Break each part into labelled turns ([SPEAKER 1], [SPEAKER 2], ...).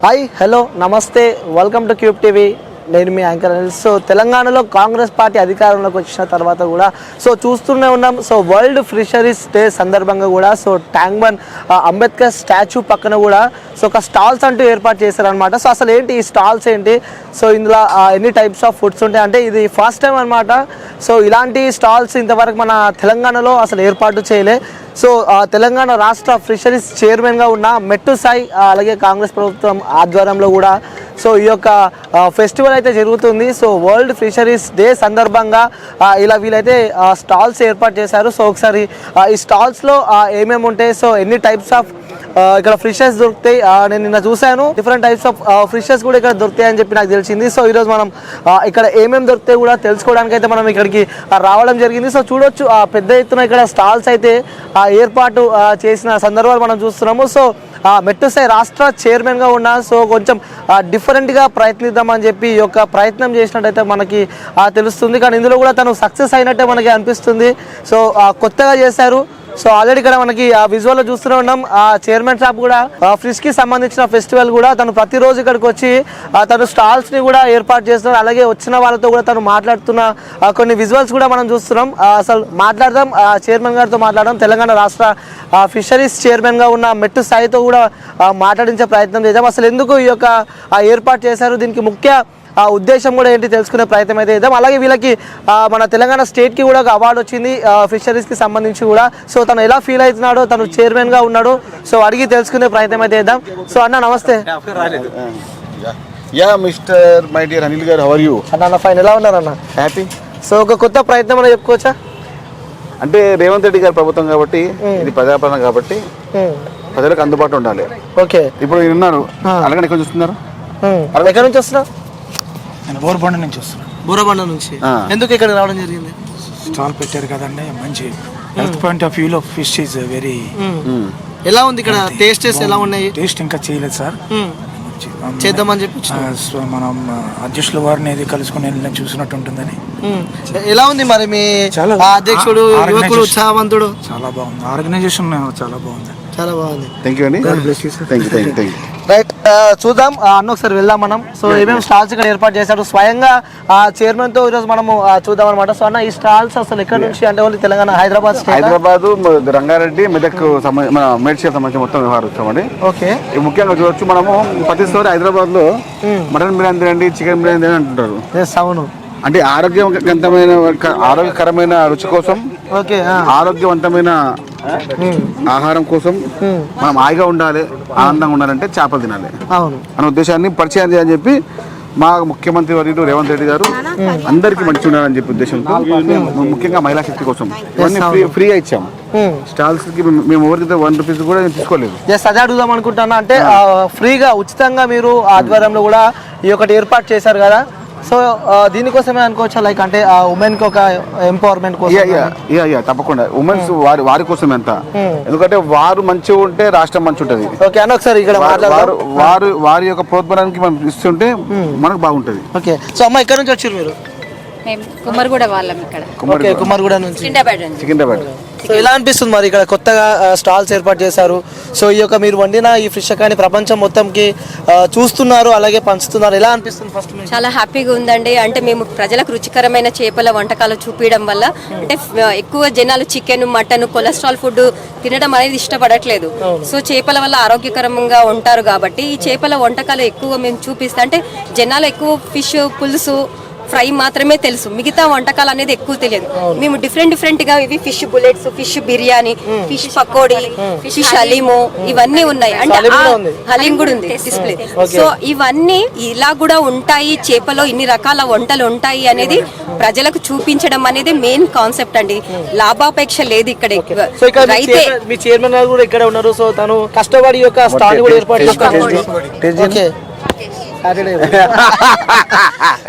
[SPEAKER 1] Hi hello నమస్తే welcome to cube TV. నేను మీ anchor Anil. So తెలంగాణలో కాంగ్రెస్ పార్టీ అధికారంలోకి వచ్చిన తర్వాత కూడా చూస్తూనే ఉన్నాం. సో వరల్డ్ ఫిషరీస్ డే సందర్భంగా కూడా ట్యాంక్ బండ్ అంబేద్కర్ స్టాచ్యూ పక్కన కూడా ఒక స్టాల్స్ అంటూ ఏర్పాటు చేశారనమాట. సో అసలు ఏంటి ఈ స్టాల్స్ ఏంటి, ఇందులో ఎన్ని టైప్స్ ఆఫ్ ఫుడ్స్ ఉంటాయి అంటే ఇది ఫస్ట్ టైం అనమాట. ఇలాంటి స్టాల్స్ ఇంతవరకు మన తెలంగాణలో అసలు ఏర్పాటు చేయలే. తెలంగాణ రాష్ట్ర ఫిషరీస్ చైర్మన్గా ఉన్న మెట్టు సాయి అలాగే కాంగ్రెస్ ప్రభుత్వం ఆధ్వర్యంలో కూడా ఈ యొక్క ఫెస్టివల్ అయితే జరుగుతుంది. వరల్డ్ ఫిషరీస్ డే సందర్భంగా ఇలా వీళ్ళైతే స్టాల్స్ ఏర్పాటు చేశారు. ఒకసారి ఈ స్టాల్స్లో ఏమేమి ఉంటాయి, ఎన్ని టైప్స్ ఆఫ్ ఇక్కడ ఫిషెస్ దొరుకుతాయి, నేను నిన్న చూశాను డిఫరెంట్ టైప్స్ ఆఫ్ ఫిషెస్ కూడా ఇక్కడ దొరుకుతాయి అని చెప్పి నాకు తెలిసింది. ఈరోజు మనం ఇక్కడ ఏమేమి దొరుకుతాయి కూడా తెలుసుకోవడానికి అయితే మనం ఇక్కడికి రావడం జరిగింది. చూడొచ్చు పెద్ద ఎత్తున ఇక్కడ స్టాల్స్ అయితే ఏర్పాటు చేసిన సందర్భాలు మనం చూస్తున్నాము. మెట్టు సాయి రాష్ట్ర చైర్మన్గా ఉన్నా కొంచెం డిఫరెంట్గా ప్రయత్నిద్దామని చెప్పి ఈ యొక్క ప్రయత్నం చేసినట్టయితే మనకి తెలుస్తుంది. కానీ ఇందులో కూడా తను సక్సెస్ అయినట్టే మనకి అనిపిస్తుంది. కొత్తగా చేశారు. ఆల్రెడీ ఇక్కడ మనకి ఆ విజువల్ లో చూస్తూనే ఉన్నాం. ఆ చైర్మన్ షాప్ కూడా ఫిష్ కి సంబంధించిన ఫెస్టివల్ కూడా తను ప్రతిరోజు ఇక్కడికి వచ్చి తను స్టాల్స్ ని కూడా ఏర్పాటు చేస్తున్నారు. అలాగే వచ్చిన వాళ్ళతో కూడా తను మాట్లాడుతున్న కొన్ని విజువల్స్ కూడా మనం చూస్తున్నాం. అసలు మాట్లాడదాం, చైర్మన్ గారితో మాట్లాడదాం. తెలంగాణ రాష్ట్ర ఫిషరీస్ చైర్మన్ గా ఉన్న మెట్టు సాయితో కూడా మాట్లాడించే ప్రయత్నం చేద్దాం. అసలు ఎందుకు ఈ యొక్క ఏర్పాటు చేశారు, దీనికి ముఖ్య ఉద్దేశం కూడా ఏంటి తెలుసుకునే ప్రయత్నం అయితే చేద్దాం. అలాగే వీళ్ళకి మన తెలంగాణ స్టేట్కి కూడా ఒక అవార్డు వచ్చింది ఫిషరీస్కి సంబంధించి కూడా. తను ఎలా ఫీల్ అవుతున్నాడో, తను చైర్మన్గా ఉన్నాడు, అడిగి తెలుసుకునే ప్రయత్నం అయితే చేద్దాం. అన్న నమస్తే.
[SPEAKER 2] మిస్టర్ మై డియర్ అనిల్ గారు, హౌ ఆర్ యూ?
[SPEAKER 1] అన్న ఫైన్, ఎలా ఉన్నారు అన్న?
[SPEAKER 2] హ్యాపీ.
[SPEAKER 1] ఒక కొత్త ప్రయత్నం అని చెప్పుకోవచ్చా?
[SPEAKER 2] అంటే రేవంత్ రెడ్డి గారి ప్రభుత్వం కాబట్టి, ఇది ప్రజాపాలన కాబట్టి ప్రజలకు అందుబాటులో ఉండాలి.
[SPEAKER 1] ఓకే,
[SPEAKER 2] ఇప్పుడు నేను ఉన్నారు, అలాగే ఎక్కడ చూస్తున్నారు?
[SPEAKER 1] ఎక్కడి నుంచి వస్తున్నారు?
[SPEAKER 3] నేను బోరబండ నుంచి వస్తున్నాను.
[SPEAKER 1] బోరబండ నుంచి. ఎందుకు ఇక్కడ రావడం జరిగింది?
[SPEAKER 3] స్టాల్ పెట్టారు కదండి, మంచి హెల్త్ పాయింట్ ఆఫ్ వ్యూలో ఫిష్ ఈజ్ వెరీ.
[SPEAKER 1] ఎలా ఉంది ఇక్కడ? టేస్ట్ ఎలా ఉన్నాయి?
[SPEAKER 3] టేస్ట్ ఇంకా చేయలేదు సార్,
[SPEAKER 1] చేద్దామని చెప్పి
[SPEAKER 3] మనం అధ్యక్షుల వారిని ఇది కలుసుకుని చూసినట్టు ఉంటుందని.
[SPEAKER 1] ఎలా ఉంది మరి మీ అధ్యక్షుడు, యువకుడు, ఉత్సాహవంతుడు?
[SPEAKER 3] చాలా బాగుంది, ఆర్గనైజేషన్ చాలా బాగుంది.
[SPEAKER 1] చాలా బాగుంది.
[SPEAKER 2] థ్యాంక్ యూ అండి. Thank you.
[SPEAKER 1] రైట్, చూద్దాం అన్న, ఒకసారి వెళ్దాం మనం. ఏమేమి స్టాల్స్ ఇక్కడ ఏర్పాటు చేశారు స్వయంగా చైర్మన్ తో ఈరోజు మనము చూద్దాం అనమాట. అన్న, ఈ స్టాల్స్ అసలు ఎక్కడ నుంచి అంటే ఓన్లీ తెలంగాణ,
[SPEAKER 2] హైదరాబాద్, రంగారెడ్డి, మెదక్, మన మేడ్చల్ సంబంధించి మొత్తం వ్యవహారం వచ్చామండి.
[SPEAKER 1] ఓకే,
[SPEAKER 2] ముఖ్యంగా చూడొచ్చు మనము ప్రతి సారి హైదరాబాద్ లో మటన్ బిర్యానీ తినండి, చికెన్ బిర్యానీ తినండి అంటుంటారు.
[SPEAKER 1] అవును,
[SPEAKER 2] అంటే ఆరోగ్యకరమైన రుచి కోసం, ఆరోగ్యవంతమైన ఆహారం కోసం మనం హాయిగా ఉండాలి, ఆనందంగా ఉండాలంటే చేపలు తినాలి అనే ఉద్దేశాన్ని పరిచయం చేయాలని చెప్పి మా ముఖ్యమంత్రి వర్యుడు రేవంత్ రెడ్డి గారు అందరికి మంచి ఉండాలని చెప్పి ఉద్దేశంతో ముఖ్యంగా మహిళా శక్తి కోసం ఇవన్నీ ఫ్రీగా ఇచ్చాము. స్టాల్స్ కి మేము ఎవరికైతే ₹1 కూడా తీసుకోలేదు.
[SPEAKER 1] అదే అడుగుదాం అనుకుంటున్నా. అంటే ఫ్రీగా ఉచితంగా మీరు ఆధ్వర్యంలో కూడా ఈ ఒకటి ఏర్పాటు చేశారు కదా, దీనికోసమే అనుకోవచ్చా? లైక్ అంటే ఉమెన్ కి ఒక ఎంపవర్మెంట్ కోసం?
[SPEAKER 2] తప్పకుండా ఉమెన్స్ వారి కోసం ఎంత, ఎందుకంటే వారు మంచిగా ఉంటే రాష్ట్రం మంచి ఉంటుంది.
[SPEAKER 1] ఓకే అన్న, ఒకసారి ఇక్కడ
[SPEAKER 2] వారి యొక్క ప్రోత్సాహానికి మనం ఇస్తుంటే మనకు బాగుంటది.
[SPEAKER 1] ఓకే, అమ్మ ఎక్కడి నుంచి వచ్చారు మీరు?
[SPEAKER 4] కుమ్మరిగూడ వాళ్ళం. ఇక్కడ
[SPEAKER 1] కుమ్మరిగూడ నుంచి,
[SPEAKER 2] సికింద్రాబాద్.
[SPEAKER 1] ఎలా అనిపిస్తుంది మరి ఇక్కడ కొత్తగా స్టాల్స్ ఏర్పాటు చేశారు? ఈ యొక్క మీరు వండిన ఈ ఫిష్ కానీ ప్రపంచం మొత్తంకి చూస్తున్నారు, అలాగే పంచుతున్నారు, ఎలా అనిపిస్తుంది? ఫస్ట్
[SPEAKER 4] చాలా హ్యాపీగా ఉందండి. అంటే మేము ప్రజలకు రుచికరమైన చేపల వంటకాలు చూపించడం వల్ల, అంటే ఎక్కువ జనాలు చికెన్, మటన్, కొలెస్ట్రాల్ ఫుడ్ తినడం అనేది ఇష్టపడట్లేదు. చేపల వల్ల ఆరోగ్యకరంగా ఉంటారు కాబట్టి ఈ చేపల వంటకాలు ఎక్కువ మేము చూపిస్తాం. అంటే జనాలు ఎక్కువ ఫిష్ పులుసు, ఫ్రై మాత్రమే తెలుసు, మిగతా వంటకాలు అనేది ఎక్కువ తెలియదు. మేము డిఫరెంట్ గా ఇవి fish bullets, fish biryani, fish pakodi, fish haleem ఇవన్నీ ఉన్నాయి. అంటే హలీం కూడా ఉంది డిస్ప్లే. ఇవన్నీ ఇలా కూడా ఉంటాయి, చేపలో ఇన్ని రకాల వంటలు ఉంటాయి అనేది ప్రజలకు చూపించడం అనేది మెయిన్ కాన్సెప్ట్ అండి. లాభాపేక్ష లేదు ఇక్కడ.
[SPEAKER 1] అయితే మీ చైర్మన్ గారు కూడా ఇక్కడ ఉన్నారు, తను కష్టపడి యొక్క స్టాల్ కూడా ఏర్పాటు చేస్తారు. సాటర్డే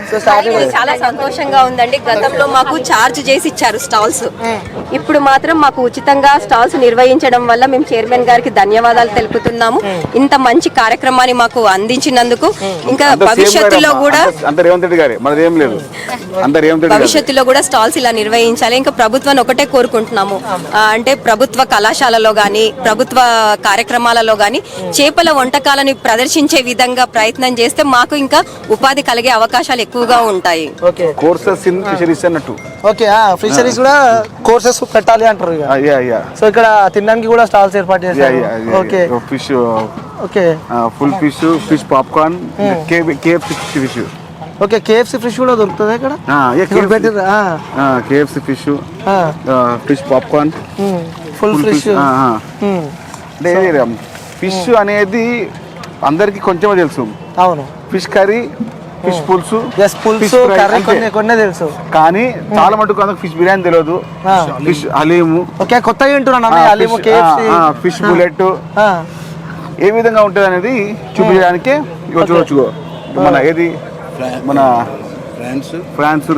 [SPEAKER 1] సో సాటర్డే
[SPEAKER 4] చాలా సంతోషంగా ఉందండి. గతంలో మాకు చార్జ్ చేసి ఇచ్చారు స్టాల్స్, ఇప్పుడు మాత్రం మాకు ఉచితంగా స్టాల్స్ నిర్వహించడం వల్ల మేము చైర్మన్ గారికి ధన్యవాదాలు తెలుపుతున్నాము. ఇంత మంచి కార్యక్రమాన్ని మాకు అందించినందుకు. ఇంకా భవిష్యత్తులో కూడా భవిష్యత్తులో కూడా స్టాల్స్ ఇలా నిర్వహించాలి. ఇంకా ప్రభుత్వాన్ని ఒకటే కోరుకుంటున్నాము, అంటే ప్రభుత్వ కళాశాలలో గాని ప్రభుత్వ కార్యక్రమాలలో గాని చేపల వంటకాలను ప్రదర్శించే విధంగా ప్రయత్నం చేస్తే మాకు ఇంకా ఉపాధి కలిగే అవకాశాలు ఎక్కువగా ఉంటాయి.
[SPEAKER 1] ఓకే
[SPEAKER 2] కోర్సెస్ ఇన్ ఫిషరీస్ అన్నట్టు.
[SPEAKER 1] ఓకే ఫిషరీస్ కూడా కోర్సెస్ పెట్టాలి అంటారు ఇక. సో ఇక్కడ తినడానికి కూడా స్టాల్స్ ఏర్పాటు చేశారు. Okay
[SPEAKER 2] fish,
[SPEAKER 1] okay
[SPEAKER 2] full fish, fish popcorn, KFC fish.
[SPEAKER 1] Okay KFC fish కూడా దొరుకుతుంది ఇక్కడ.
[SPEAKER 2] KFC fish, fish popcorn,
[SPEAKER 1] full fish.
[SPEAKER 2] అంటే ఫిష్ అనేది అందరికి కొంచెం తెలుసు.
[SPEAKER 1] అవును,
[SPEAKER 2] ఫిష్ కర్రీ, ఫిష్ పులుసు,
[SPEAKER 1] పులుసు కర్రీ కొన్ని తెలుసు,
[SPEAKER 2] కానీ చాలా మటుకు అందరికి ఫిష్ బిర్యానీ తెలియదు. ఫిష్ హలీము,
[SPEAKER 1] ఓకే కొత్తగా వింటున్నాను. హలీము, కేఎఫ్సి,
[SPEAKER 2] ఫిష్ బుల్లెట్ ఏ విధంగా ఉంటుంది అనేది చూపించడానికి చూడవచ్చు. మన ఏది మన ఫ్రాన్స్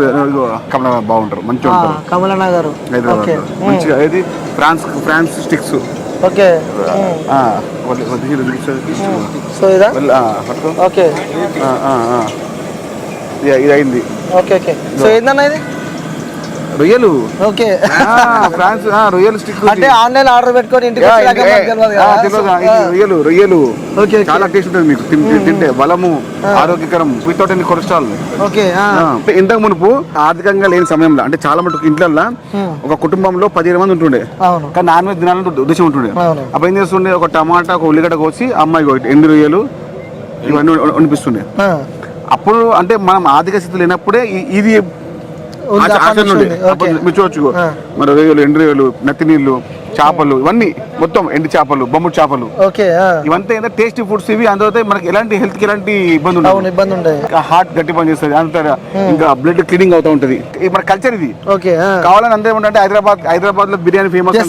[SPEAKER 2] కమల బాగుంటారు, మంచిగా ఉంటారు.
[SPEAKER 1] కమలన్న గారు
[SPEAKER 2] మంచిగా ఏది ఫ్రాన్స్ స్టిక్స్.
[SPEAKER 1] ఓకే సో ఇదా ఓకే
[SPEAKER 2] ఇది అయింది.
[SPEAKER 1] ఓకే ఓకే సో ఏందన్నా ఇది?
[SPEAKER 2] రొయ్యలు.
[SPEAKER 1] ఓకే
[SPEAKER 2] ఫ్రాన్స్ రొయ్యలు స్టిక్.
[SPEAKER 1] అంటే ఆన్లైన్ ఆర్డర్ పెట్టుకొని ఇంటికి
[SPEAKER 2] రొయ్యలు రొయ్యలు చాలా టేస్ట్ ఉంటుంది మీకు తింటే. బలము, ఆరోగ్యకరం, వితౌట్ ఎనీ కొలెస్ట్రాల్.
[SPEAKER 1] ఓకే
[SPEAKER 2] ఇంతకు మునుపు ఆర్థికంగా లేని సమయంలో అంటే చాలా మటుకు ఇంట్లో ఒక కుటుంబంలో 15 మంది ఉంటుండే, కానీ నాన్ వెజ్ తినాలని ఉద్దేశం ఉంటుండే. అప్పుడు ఏం చేస్తుండే, ఒక టమాటా, ఒక ఉల్లిగడ్డ కోసి అమ్మాయి ఎండు రొయ్యలు ఇవన్నీ అనిపిస్తుండే. అప్పుడు అంటే మనం ఆర్థిక స్థితి లేనప్పుడే ఇది మీరు చూడొచ్చు. మరి రొయ్యలు, ఎండు రొయ్యలు, నత్తి నీళ్లు, చేపలు, ఇవన్నీ మొత్తం ఎండు చేపలు, బొమ్ముడు చేపలు, ఇవంతా ఏంటంటే టేస్టీ ఫుడ్స్ ఇవి. అందులో మనకి ఎలాంటి హెల్త్ కి ఎలాంటి ఇబ్బంది ఉండదు. హార్ట్ గట్టి పని చేస్తుంది, అంతా ఇంకా బ్లడ్ క్లీనింగ్ అవుతా ఉంటది. మన కల్చర్ ఇది. కావాలని అందరూ ఏమంటే హైదరాబాద్ లో బిర్యానీ ఫేమస్.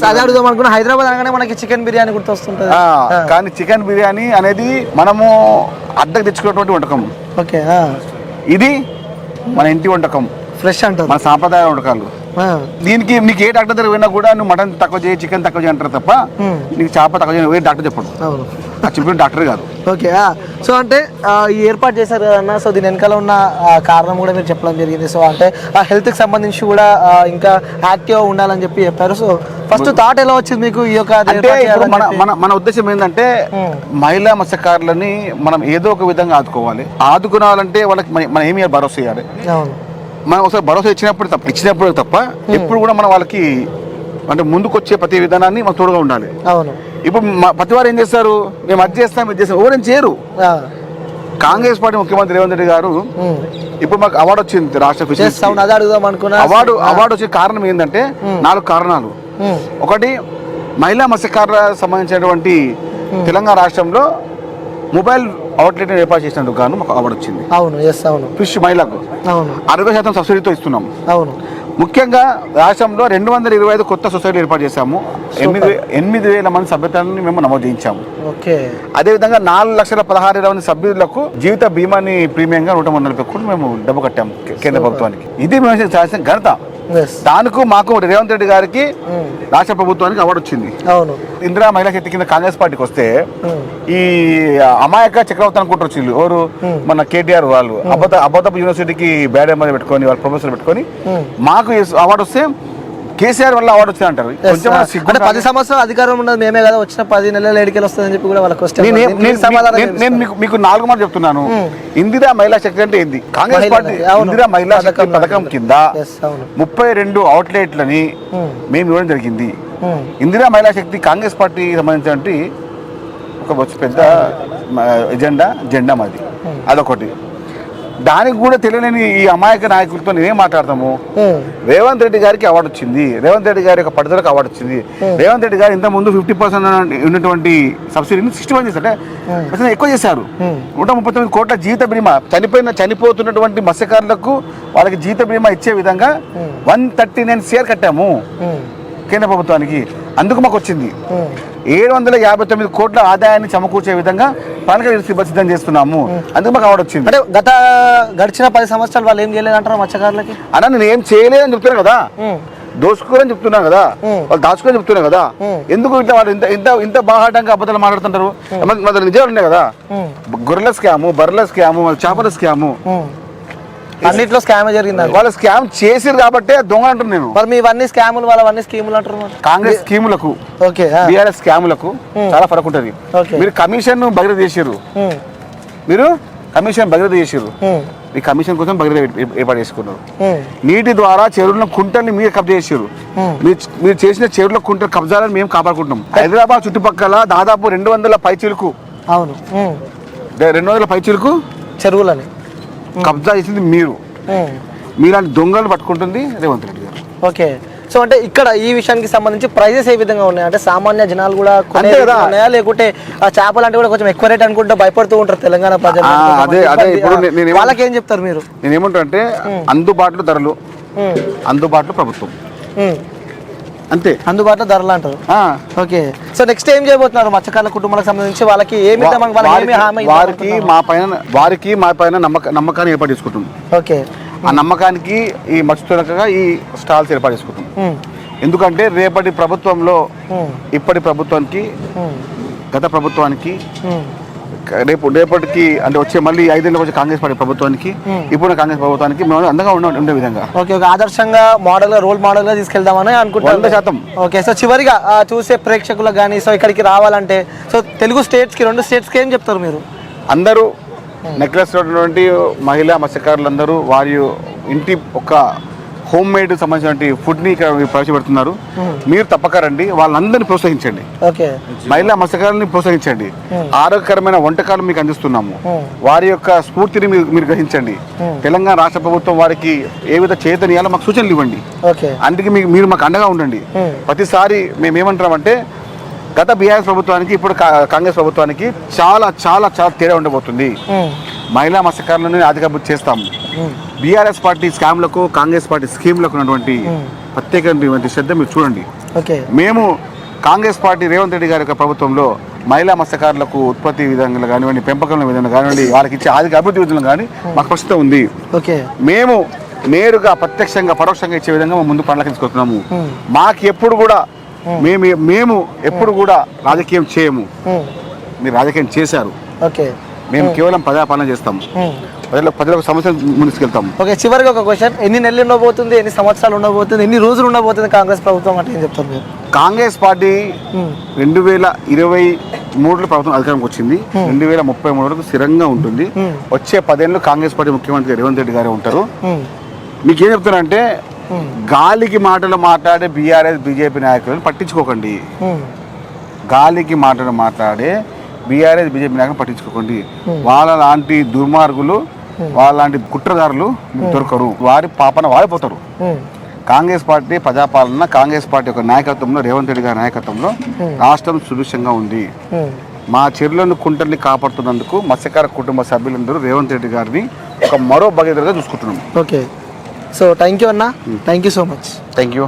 [SPEAKER 1] హైదరాబాద్ అనగానే మనకి చికెన్ బిర్యానీ గుర్తొస్తుంటది,
[SPEAKER 2] కానీ చికెన్ బిర్యానీ అనేది మనము అద్దెకు తెచ్చుకున్నటువంటి వంటకం. ఇది మన ఇంటి వంటకం, ఫ్రెష్ అంటారు, మన సాంప్రదాయ వంటకాలు. దీనికి నీకు ఏ డాక్టర్ దగ్గర పోయినా కూడా నువ్వు మటన్ తక్కువ చేయి, చికెన్ తక్కువ చేయి అంటారు తప్ప నీకు చేప తక్కువ చేయ ఏ డాక్టర్ చెప్పడు. చెప్పిన డాక్టర్ కాదు.
[SPEAKER 1] ఓకే సో అంటే ఈ ఏర్పాటు చేశారు కదన్నా, సో దీని వెనకాల ఉన్న కారణం కూడా మీరు చెప్పడం జరిగింది. సో అంటే హెల్త్ కి సంబంధించి కూడా ఇంకా యాక్టివ్ ఉండాలని చెప్పి చెప్పారు. సో ఫస్ట్ థాట్ ఎలా వచ్చింది మీకు ఈ యొక్క?
[SPEAKER 2] మన ఉద్దేశం ఏంటంటే మహిళా మత్స్యకారులని మనం ఏదో ఒక విధంగా ఆదుకోవాలి. ఆదుకోవాలంటే వాళ్ళకి మనం ఏమి భరోసా ఇవ్వాలి. మనం ఒకసారి భరోసా ఇచ్చినప్పుడు తప్ప ఎప్పుడు కూడా మనం వాళ్ళకి అంటే ముందుకు వచ్చే ప్రతి విధానాన్ని మనం తోడుగా ఉండాలి.
[SPEAKER 1] అవును.
[SPEAKER 2] ఇప్పుడు ప్రతి వారు ఏం చేస్తారు, మేము అది చేస్తాం ఇది చేస్తాం, ఎవరైనా చేయరు. కాంగ్రెస్ పార్టీ ముఖ్యమంత్రి రేవంత్ రెడ్డి గారు ఇప్పుడు మాకు అవార్డు వచ్చింది రాష్ట్ర ఫిషరీస్ అవార్డు వచ్చే కారణం ఏంటంటే 4 కారణాలు. ఒకటి, మహిళా మత్స్యకారులకు సంబంధించినటువంటి తెలంగాణ రాష్ట్రంలో మొబైల్ అవుట్లెట్ ఏర్పాటు చేసినందుకు గాను మాకు అవార్డు వచ్చింది.
[SPEAKER 1] అవును.
[SPEAKER 2] ఫిష్ మహిళకు 60% సబ్సిడీతో ఇస్తున్నాం.
[SPEAKER 1] అవును.
[SPEAKER 2] ముఖ్యంగా రాష్ట్రంలో 225 కొత్త సొసైటీలు ఏర్పాటు చేశాము. 8,000 మంది సభ్యతలను మేము నమోదు చేయించాము. అదేవిధంగా 4,16,000 మంది సభ్యులకు జీవిత బీమాని ప్రీమియంగా 130 కోట్లు మేము డబ్బు కట్టాము కేంద్ర ప్రభుత్వానికి. ఇది మేము చేసిన ఘనత. దానికి మాకు రేవంత్ రెడ్డి గారికి రాష్ట్ర ప్రభుత్వానికి అవార్డు వచ్చింది. ఇందిరా మహిళా శక్తి కింద కాంగ్రెస్ పార్టీకి వస్తే ఈ అమాయక చక్రవర్తి అనుకుంటారు వచ్చింది ఎవరు, మన కేటీఆర్ వాళ్ళు అబద్ధపు యూనివర్సిటీకి బ్యాడ్ ఎంబర్ పెట్టుకొని వాళ్ళు ప్రొఫెసర్ పెట్టుకొని మాకు అవార్డు వస్తే కేసీఆర్ వల్ల అవార్డు వచ్చింది అంటారు.
[SPEAKER 1] 10 సంవత్సరాలు అధికారం ఉన్నది మేమే కదా, వచ్చిన 10 నెలల ఏడికెళ్ళి వస్తుందని చెప్పి కూడా వాళ్ళకి వస్తే
[SPEAKER 2] నేను మీకు 4 మాట చెప్తున్నాను. ఇందిరా మహిళా శక్తి అంటే ఏంది? కాంగ్రెస్ పార్టీ ఇందిరా మహిళా శక్తి పథకం కింద 32 అవుట్లెట్లని మేము ఇవ్వడం జరిగింది. ఇందిరా మహిళా శక్తి కాంగ్రెస్ పార్టీ సంబంధించినటువంటి ఒక పెద్ద జెండా మాది. అదొకటి. దానికి కూడా తెలియని ఈ అమాయక నాయకులతో నేనేం మాట్లాడతాము. రేవంత్ రెడ్డి గారికి అవార్డు వచ్చింది, రేవంత్ రెడ్డి గారి యొక్క పట్టుదలకు అవార్డు వచ్చింది. రేవంత్ రెడ్డి గారు ఇంత ముందు 50% ఉన్నటువంటి సబ్సిడీని 61 చేశారు, అంటే ఎక్కువ చేశారు. 139 కోట్ల జీవిత బీమా చనిపోతున్నటువంటి మత్స్యకారులకు వాళ్ళకి జీవిత బీమా ఇచ్చే విధంగా 139 CR కట్టాము కేంద్ర ప్రభుత్వానికి. అందుకు మాకు వచ్చింది. 759 కోట్ల ఆదాయాన్ని సమకూర్చే విధంగా ప్రణాళిక సిద్ధం చేస్తున్నాము. అందుకు మాకు అవార్డు వచ్చింది.
[SPEAKER 1] అంటే గడిచిన 10 సంవత్సరాలు వాళ్ళు ఏం చేయలేదంటారు మత్స్యకారులకి?
[SPEAKER 2] అన్న నేను ఏం చేయలేదని చెప్తున్నాను కదా, దోచుకోరని చెప్తున్నా కదా, వాళ్ళు దాచుకోని చెప్తున్నా కదా. ఎందుకు ఇట్లా వాళ్ళు ఇంత బాహాటంగా అబద్ధాలు మాట్లాడుతుంటారు? మన నిజాలు ఉన్నాయి కదా, గొర్రెల స్కాము, బర్రెల స్కాము, చేపల స్కాము,
[SPEAKER 1] అన్నిట్లో స్కామ్ జరిగింది.
[SPEAKER 2] వాళ్ళు స్కామ్ చేసిరు కాబట్టి దొంగ అంటున్నాను నేను.
[SPEAKER 1] మరి మీవన్నీ స్కాములు, వాళ్ళవన్నీ స్కీములు అంటారు.
[SPEAKER 2] కాంగ్రెస్ స్కీములకు బీఆర్ఎస్ స్కాములకు చాలా ఫరక్ ఉంటుంది. మీరు కమిషన్ భగీరథ చేసారు, మీరు కమిషన్ భగీరథ చేసారు, ఈ కమిషన్ కోసం భగీరథ ఏర్పాటు చేసుకున్నారు. నీటి ద్వారా చెరువుల కుంటల్ని మీరు కబ్జా చేసారు. మీరు చేసిన చెరువుల కుంటల కబ్జాలను మేము కాపాడుకుంటున్నాం. హైదరాబాద్ చుట్టుపక్కల దాదాపు 200 పైచిలుకు,
[SPEAKER 1] అవును
[SPEAKER 2] 200 పైచిలుకు
[SPEAKER 1] చెరువులని
[SPEAKER 2] కబ్జా చేసింది మీరు. మీలాంటి దొంగలు పట్టుకుంటుంది రేవంత్ రెడ్డి గారు.
[SPEAKER 1] ఓకే. సో అంటే ఇక్కడ ఈ విషయానికి సంబంధించి ప్రైజెస్ ఏ విధంగా ఉన్నాయి? అంటే సామాన్య జనాలు కూడా ఉన్నాయా, లేకుంటే ఆ చేపలు అంటే కూడా కొంచెం ఎక్కువ రేట్ అనుకుంటే భయపడుతూ ఉంటారు తెలంగాణ ప్రజలు? వాళ్ళకి ఏం చెప్తారు మీరు?
[SPEAKER 2] నేను ఏమంటా అంటే అందుబాటులో ధరలు, అందుబాటులో ప్రభుత్వం, అంతే.
[SPEAKER 1] అందుబాటులో ధరలు అంటారు. ఓకే. సో నెక్స్ట్ ఏం చేయబోతున్నారు మత్స్యకారుల కుటుంబాలకు సంబంధించి? వాళ్ళకి
[SPEAKER 2] వారికి మా పైన నమ్మకాన్ని ఏర్పాటు చేసుకుంటుంది.
[SPEAKER 1] ఓకే.
[SPEAKER 2] ఆ నమ్మకానికి ఈ మత్స్యకారులుగా ఈ స్టాల్స్ ఏర్పాటు చేసుకుంటుంది. ఎందుకంటే రేపటి ప్రభుత్వంలో ఇప్పటి ప్రభుత్వానికి, గత ప్రభుత్వానికి, రేపటికి అంటే వచ్చే మళ్ళీ 5 ఏళ్ళకి వచ్చే కాంగ్రెస్ పార్టీ ప్రభుత్వానికి, ఇప్పుడు కాంగ్రెస్ ప్రభుత్వానికి మేము అందంగా ఉండే విధంగా
[SPEAKER 1] ఆదర్శంగా, మోడల్ గా, రోల్ మోడల్ గా తీసుకెళ్దామని అనుకుంటున్నాను.
[SPEAKER 2] 100%.
[SPEAKER 1] ఓకే. సో చివరిగా చూసే ప్రేక్షకులకు కానీ, సో ఇక్కడికి రావాలంటే, సో తెలుగు స్టేట్స్ కి, 2 స్టేట్స్ కి ఏం చెప్తారు మీరు?
[SPEAKER 2] అందరూ నెక్లెస్ ఉన్నటువంటి మహిళా మత్స్యకారులందరూ వారి ఇంటి ఒక హోమ్ మేడ్ సంబంధించిన ఫుడ్ ని ఇక్కడ ప్రవేశపెడుతున్నారు. మీరు తప్పక రండి, వాళ్ళందరినీ ప్రోత్సహించండి. మహిళా మత్స్యకారులని ప్రోత్సహించండి. ఆరోగ్యకరమైన వంటకాలు మీకు అందిస్తున్నాము. వారి యొక్క స్ఫూర్తిని మీరు గ్రహించండి. తెలంగాణ రాష్ట్ర ప్రభుత్వం వారికి ఏ విధ చేతనీయాలో మాకు సూచనలు ఇవ్వండి. అందుకే మీరు మాకు అండగా ఉండండి. ప్రతిసారి మేము ఏమంటున్నామంటే గత బీఆర్ఎస్ ప్రభుత్వానికి ఇప్పుడు కాంగ్రెస్ ప్రభుత్వానికి చాలా చాలా చాలా తేడా ఉండబోతుంది. మహిళా మత్స్యకారులను అధికారం చేస్తాము. బీఆర్ఎస్ పార్టీ స్కామ్లకు, కాంగ్రెస్ పార్టీ స్కీమ్లకు ఉన్నటువంటి ప్రత్యేకమైన శ్రద్ధ మీరు చూడండి. మేము కాంగ్రెస్ పార్టీ రేవంత్ రెడ్డి గారి యొక్క ప్రభుత్వంలో మహిళా మత్స్యకారులకు ఉత్పత్తి విధానంలో కానివ్వండి, పెంపకం విధానం కానివ్వండి, వాళ్ళకి ఇచ్చే అభివృద్ధి విధానం కానీ మాకు ప్రస్తుతం ఉంది. మేము నేరుగా, ప్రత్యక్షంగా, పరోక్షంగా ఇచ్చే విధంగా ముందు పనులకు తీసుకొస్తున్నాము. మాకు ఎప్పుడు కూడా మేము ఎప్పుడు కూడా రాజకీయం చేయము. మీరు రాజకీయం చేశారు, మేము కేవలం ప్రజాపాలన చేస్తాము. ప్రజలకు సమస్యలు ముందుకెళ్తాము.
[SPEAKER 1] ఓకే. చివరిగా ఒక క్వశ్చన్, ఎన్ని నెలలు ఉండబోతుంది, ఎన్ని సంవత్సరాలు ఉండబోతుంది, ఎన్ని రోజులు ఉండబోతుంది కాంగ్రెస్ ప్రభుత్వం అంటే ఏం చెప్తారు మీరు?
[SPEAKER 2] కాంగ్రెస్ పార్టీ 2023లో ప్రభుత్వం అధికారంకి వచ్చింది. 2033 వరకు స్థిరంగా ఉంటుంది. వచ్చే 10 ఏళ్ళు కాంగ్రెస్ పార్టీ ముఖ్యమంత్రి రేవంత్ రెడ్డి గారే ఉంటారు. మీకేం చెప్తున్నారంటే గాలికి మాటలు మాట్లాడే బీఆర్ఎస్ బీజేపీ నాయకులను పట్టించుకోకండి. గాలికి మాటలు మాట్లాడే బీఆర్ఎస్ బీజేపీ నాయకులను పట్టించుకోకండి. వాళ్ళ లాంటి దుర్మార్గులు, వాళ్ళ లాంటి కుట్రదారులు దొరకరు. వారి పాపన వారిపోతారు. కాంగ్రెస్ పార్టీ ప్రజాపాలన, కాంగ్రెస్ పార్టీ యొక్క నాయకత్వంలో, రేవంత్ రెడ్డి గారి నాయకత్వంలో రాష్ట్రం సుభిక్షంగా ఉంది. మా చెరువులను, కుంటల్ని కాపాడుతున్నందుకు మత్స్యకార కుటుంబ సభ్యులందరూ రేవంత్ రెడ్డి గారిని ఒక మరో భగీరథగా చూసుకుంటున్నాం.
[SPEAKER 1] ఓకే. సో థ్యాంక్ యూ అన్న, thank you so much.
[SPEAKER 2] Thank you.